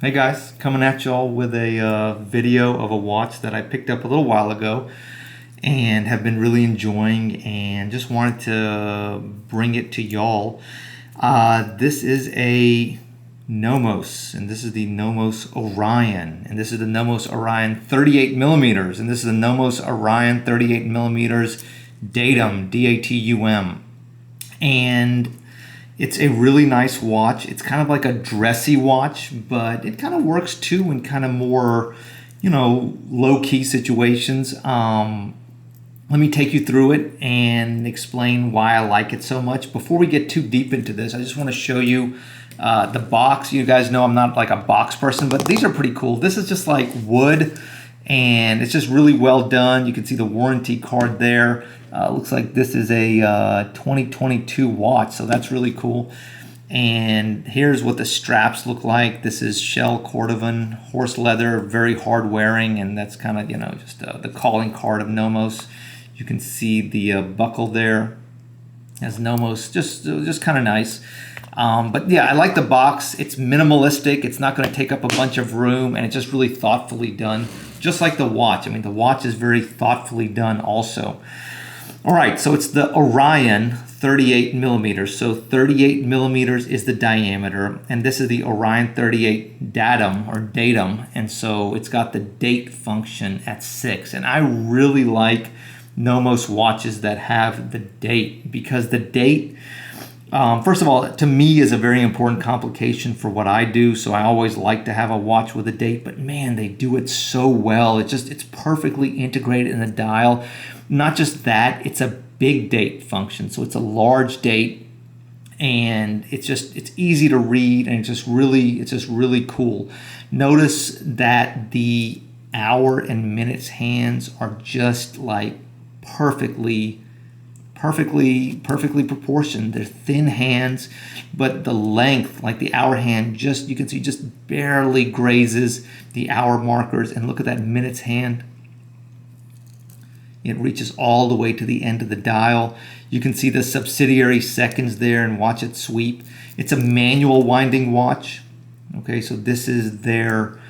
Hey guys, coming at y'all with a video of a watch that I picked up a little while ago and have been really enjoying and just wanted to bring it to y'all. This is a Nomos, and this is the Nomos Orion, and this is the Nomos Orion 38 millimeters, and this is the Nomos Orion 38 millimeters Datum, D-A-T-U-M. And it's a really nice watch. It's kind of like a dressy watch, but it kind of works too in kind of more, low-key situations. Let me take you through it and explain why I like it so much. Before we get too deep into this, I just want to show you the box. You guys know I'm not like a box person, but these are pretty cool. This is just like wood, and it's just really well done. You can see the warranty card there. Looks like this is a 2022 watch, so that's really cool. And here's what the straps look like. This is shell cordovan, horse leather, very hard wearing, and that's kind of, just the calling card of Nomos. You can see the buckle there as Nomos, just kind of nice. But yeah, I like the box. It's minimalistic. It's not going to take up a bunch of room, and it's just really thoughtfully done, just like the watch. I mean, the watch is very thoughtfully done also. All right, so it's the Orion 38 millimeters. So 38 millimeters is the diameter, and this is the Orion 38 datum, and so it's got the date function at 6. And I really like Nomos watches that have the date, because the date, first of all, to me is a very important complication for what I do. So I always like to have a watch with a date, but man, they do it so well. It's perfectly integrated in the dial. Not just that, it's a big date function. So it's a large date, and it's easy to read, and it's just really cool. Notice that the hour and minutes hands are just like perfectly proportioned. They're thin hands, but the length, like the hour hand, you can see just barely grazes the hour markers. And look at that minutes hand. It reaches all the way to the end of the dial. You can see the subsidiary seconds there and watch it sweep. It's a manual winding watch. Okay, so this is their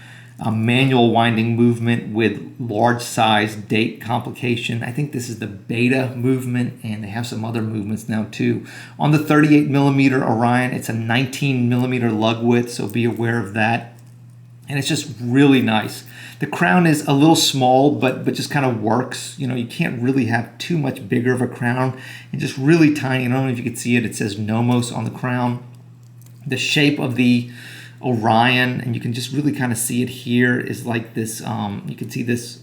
manual winding movement with large size date complication. I think this is the beta movement, and they have some other movements now too. On the 38 millimeter Orion, it's a 19 millimeter lug width, so be aware of that. And it's just really nice. The crown is a little small, but just kind of works. You can't really have too much bigger of a crown, and just really tiny. I don't know if you can see it. It says Nomos on the crown. The shape of the Orion, and you can just really kind of see it here, is like this. You can see this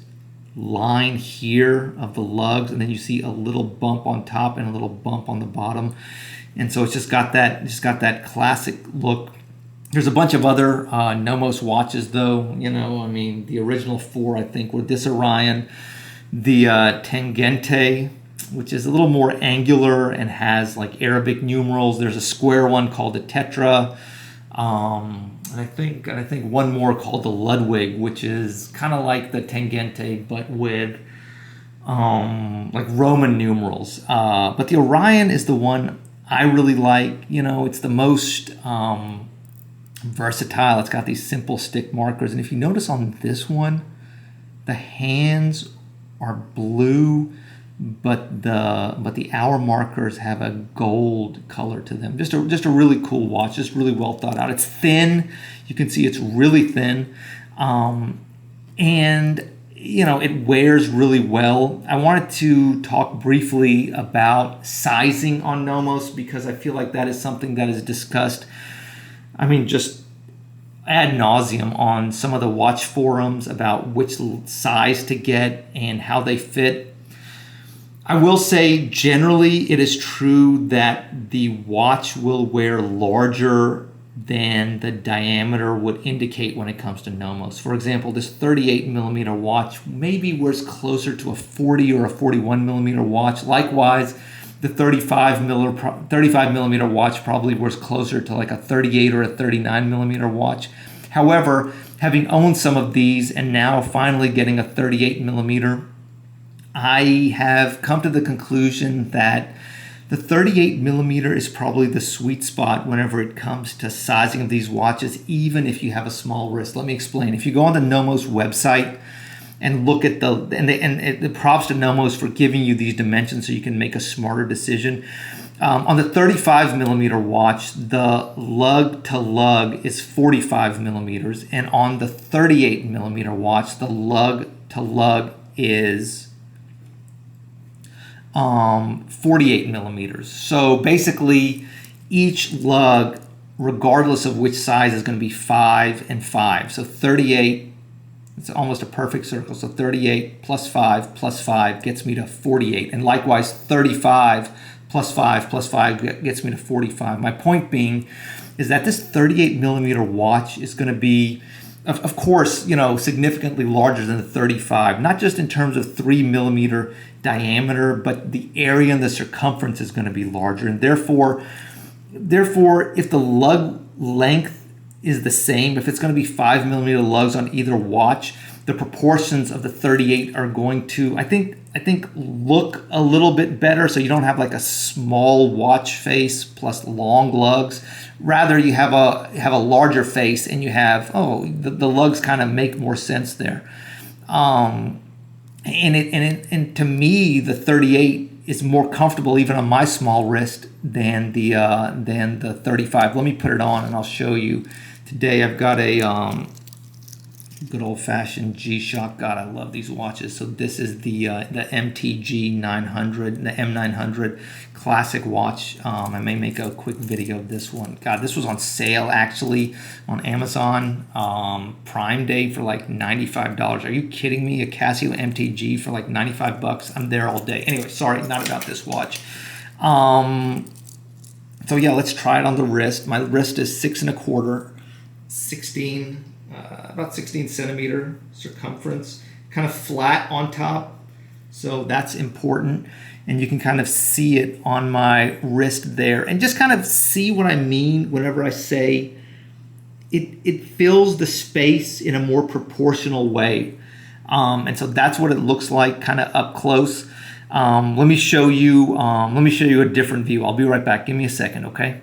line here of the lugs, and then you see a little bump on top and a little bump on the bottom, and so it's just got that classic look. There's a bunch of other Nomos watches, though. The original 4, I think, were this Orion, the Tangente, which is a little more angular and has like Arabic numerals. There's a square one called the Tetra, and I think one more called the Ludwig, which is kind of like the Tangente but with like Roman numerals. But the Orion is the one I really like. It's the most versatile. It's got these simple stick markers, and if you notice on this one, the hands are blue, but the hour markers have a gold color to them. Just a really cool watch. Just really well thought out. It's thin. You can see it's really thin, and it wears really well. I wanted to talk briefly about sizing on Nomos, because I feel like that is something that is discussed, just ad nauseum on some of the watch forums about which size to get and how they fit. I will say generally it is true that the watch will wear larger than the diameter would indicate when it comes to Nomos. For example, this 38 millimeter watch maybe wears closer to a 40 or a 41 millimeter watch. Likewise, the 35 millimeter watch probably wears closer to like a 38 or a 39 millimeter watch. However, having owned some of these and now finally getting a 38 millimeter, I have come to the conclusion that The 38 millimeter is probably the sweet spot whenever it comes to sizing of these watches, even if you have a small wrist. Let me explain. If you go on the Nomos website and look at the props to Nomos for giving you these dimensions so you can make a smarter decision. On the 35 millimeter watch, the lug to lug is 45 millimeters, and on the 38 millimeter watch, the lug to lug is 48 millimeters. So basically, each lug, regardless of which size, is going to be 5 and 5. So 38, it's almost a perfect circle. So 38 plus 5 gets me to 48. And likewise, 35 plus 5 gets me to 45. My point being is that this 38 millimeter watch is going to be, of course, significantly larger than the 35, not just in terms of 3 millimeter diameter, but the area and the circumference is going to be larger. And therefore, if the lug length is the same, if it's going to be 5 millimeter lugs on either watch, the proportions of the 38 are going to, I think, look a little bit better. So you don't have like a small watch face plus long lugs. Rather, you have a larger face, and you have the lugs kind of make more sense there. And to me, the 38 is more comfortable even on my small wrist than the 35. Let me put it on and I'll show you. Today I've got a good old-fashioned G-Shock. God, I love these watches. So this is the MTG 900, the M900 classic watch. I may make a quick video of this one. God, this was on sale actually on Amazon Prime Day for like $95. Are you kidding me? A Casio MTG for like $95. I'm there all day. Anyway, sorry, not about this watch. So yeah, let's try it on the wrist. My wrist is 6 1/4, about 16 centimeter circumference, kind of flat on top. So that's important. And you can kind of see it on my wrist there, and just kind of see what I mean whenever I say it fills the space in a more proportional way. And so that's what it looks like kind of up close. Let me show you a different view. I'll be right back. Give me a second, okay?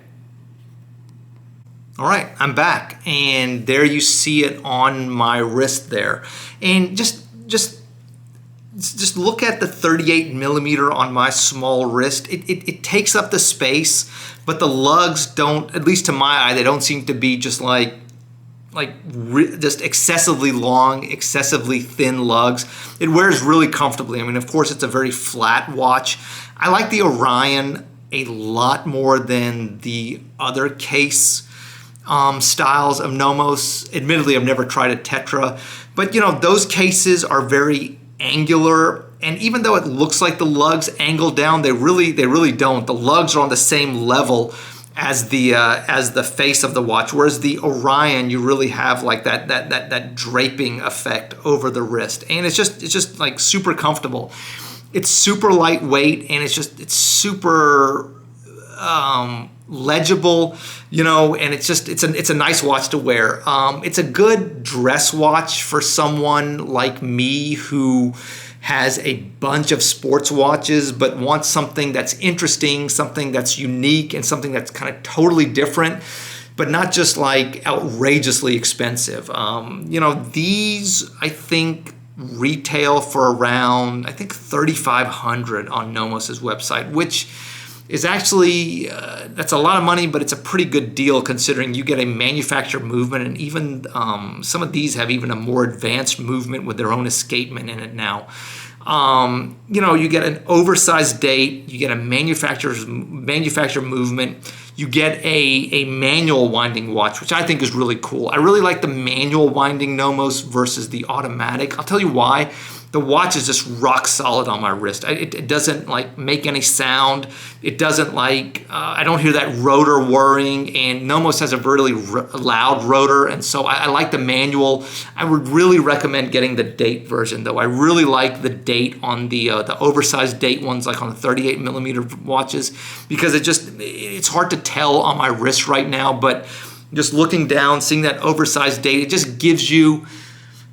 All right, I'm back, and there you see it on my wrist there. And just look at the 38 millimeter on my small wrist. It takes up the space, but the lugs don't, at least to my eye, they don't seem to be just just excessively long, excessively thin lugs. It wears really comfortably. I mean, of course, it's a very flat watch. I like the Orion a lot more than the other case styles of Nomos. Admittedly, I've never tried a Tetra, but those cases are very angular, and even though it looks like the lugs angle down, they really don't. The lugs are on the same level as the face of the watch, whereas the Orion, you really have like that draping effect over the wrist, and it's just like super comfortable. It's super lightweight, and it's super legible, and it's a nice watch to wear. It's a good dress watch for someone like me who has a bunch of sports watches but wants something that's interesting, something that's unique, and something that's kind of totally different, but not just like outrageously expensive. These I think retail for around $3,500 on Nomos's website, which is actually, that's a lot of money, but it's a pretty good deal considering you get a manufactured movement, and even some of these have even a more advanced movement with their own escapement in it now. You get an oversized date, you get a manufactured movement, you get a manual winding watch, which I think is really cool. I really like the manual winding Nomos versus the automatic. I'll tell you why. The watch is just rock solid on my wrist. It doesn't like make any sound. It doesn't I don't hear that rotor whirring, and Nomos has a really loud rotor, and so I like the manual. I would really recommend getting the date version though. I really like the date on the oversized date ones, like on the 38 millimeter watches, because it's hard to tell on my wrist right now, but just looking down, seeing that oversized date, it just gives you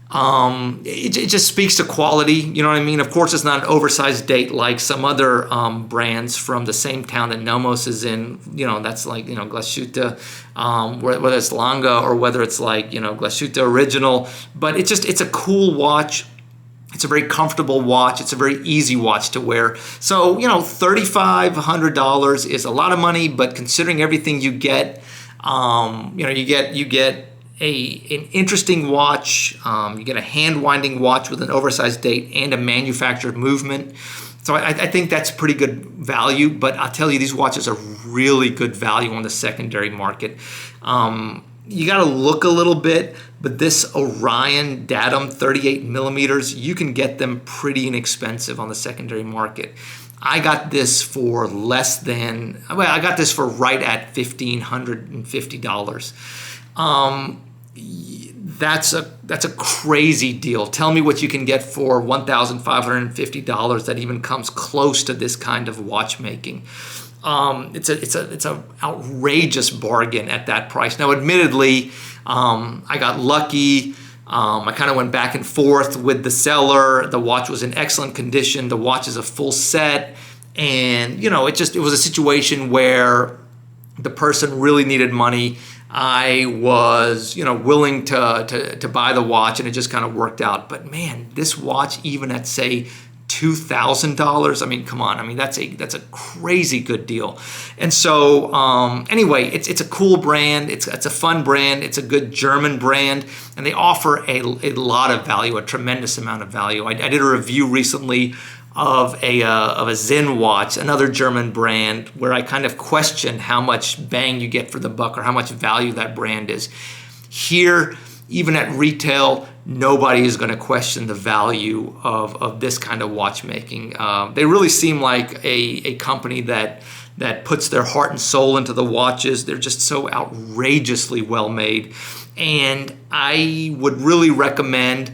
It just speaks to quality. You know what I mean? Of course, it's not an oversized date like some other brands from the same town that Nomos is in. You know, that's like, Glashütte, whether it's Langa or whether it's like, Glashütte Original. But it's a cool watch. It's a very comfortable watch. It's a very easy watch to wear. So, $3,500 is a lot of money, but considering everything you get, you get an interesting watch. You get a hand winding watch with an oversized date and a manufactured movement. So I think that's pretty good value, but I'll tell you, these watches are really good value on the secondary market. You got to look a little bit, but this Orion Datum 38 millimeters, you can get them pretty inexpensive on the secondary market. I got this for I got this for right at $1,550. That's a crazy deal. Tell me what you can get for $1,550 that even comes close to this kind of watchmaking. It's an outrageous bargain at that price. Now, admittedly, I got lucky. I kind of went back and forth with the seller. The watch was in excellent condition. The watch is a full set, and it was a situation where the person really needed money. I was, willing to buy the watch, and it just kind of worked out. But man, this watch, even at say $2,000, I mean, come on, I mean that's a crazy good deal. And so anyway, it's a cool brand. It's a fun brand. It's a good German brand, and they offer a lot of value, a tremendous amount of value. I did a review recently of a Zen watch, another German brand, where I kind of question how much bang you get for the buck or how much value that brand is. Here, even at retail, nobody is going to question the value of this kind of watchmaking. They really seem like a company that puts their heart and soul into the watches. They're just so outrageously well made. And I would really recommend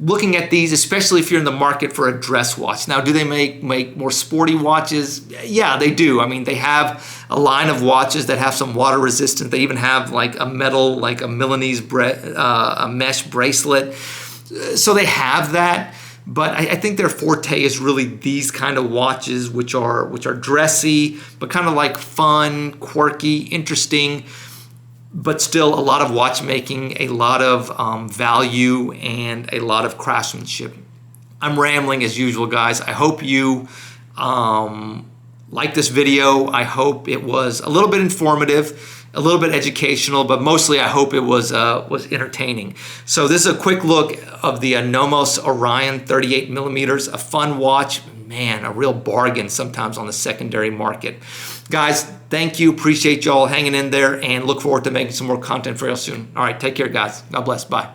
looking at these, especially if you're in the market for a dress watch. Now, do they make more sporty watches? Yeah, they do. I mean, they have a line of watches that have some water resistance. They even have like a metal, like a Milanese a mesh bracelet. So they have that. But I think their forte is really these kind of watches, which are dressy, but kind of like fun, quirky, interesting, but still a lot of watchmaking, a lot of value, and a lot of craftsmanship. I'm rambling as usual, guys. I hope you like this video. I hope it was a little bit informative, a little bit educational, but mostly I hope it was entertaining. So this is a quick look of the Nomos Orion 38 millimeters, a fun watch. Man, a real bargain sometimes on the secondary market. Guys, thank you. Appreciate y'all hanging in there, and look forward to making some more content for you soon. All right, take care, guys. God bless. Bye.